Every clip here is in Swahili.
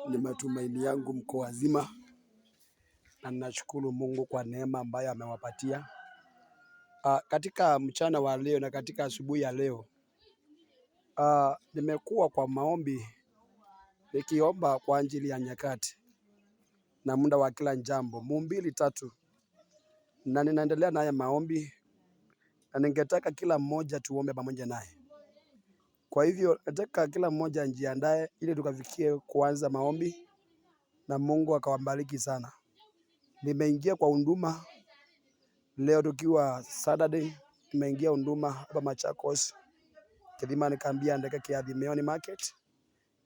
Ni matumaini yangu mko wazima, na ninashukuru Mungu kwa neema ambayo amewapatia katika mchana wa leo na katika asubuhi ya leo. Nimekuwa kwa maombi nikiomba kwa ajili ya nyakati na muda wa kila jambo Mhubiri 3, na ninaendelea naye maombi, na ningetaka kila mmoja tuombe pamoja naye. Kwa hivyo nataka kila mmoja ajiandae ili tukafikie kuanza maombi, na Mungu akawabariki sana. Nimeingia kwa huduma leo tukiwa Saturday, nimeingia huduma hapa Machakos, Kilimani Kambia ndeke Kiathi Meoni Market.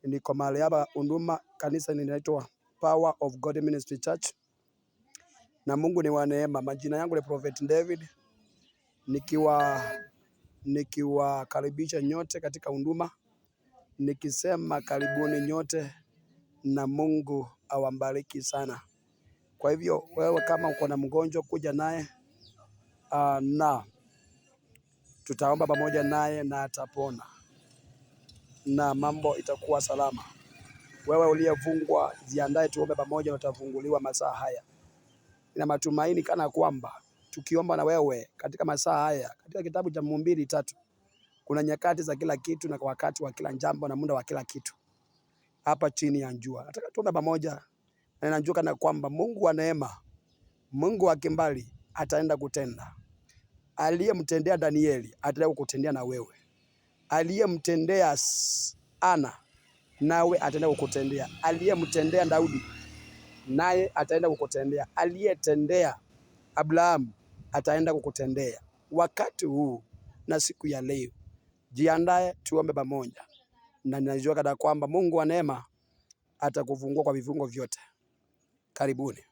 Niko mahali hapa huduma, kanisa linaitwa Power of God Ministry Church, na Mungu ni wa neema. Majina yangu ni Prophet David, nikiwakaribisha nyote katika huduma, nikisema karibuni nyote na Mungu awabariki sana. Kwa hivyo wewe kama uko na mgonjwa kuja naye, na tutaomba pamoja naye na atapona na mambo itakuwa salama. Wewe uliyefungwa jiandae, tuombe pamoja na utafunguliwa masaa haya. Nina matumaini kana kwamba tukiomba na wewe katika masaa haya, katika kitabu cha Mhubiri 3 kuna nyakati za kila kitu na wakati wa kila jambo na muda wa kila kitu hapa chini ya jua. Nataka tuombe pamoja, na ninajua kana kwamba Mungu wa neema, Mungu wa kimbali ataenda kutenda. Aliyemtendea Danieli ataenda kukutendea na wewe. Aliyemtendea Ana nawe ataenda kukutendea. Aliyemtendea Daudi naye ataenda kukutendea. Aliyetendea Abrahamu ataenda kukutendea. Wakati huu na siku ya leo, jiandae tuombe pamoja, na ninajua kana kwamba Mungu wa neema atakufungua kwa vifungo vyote. Karibuni.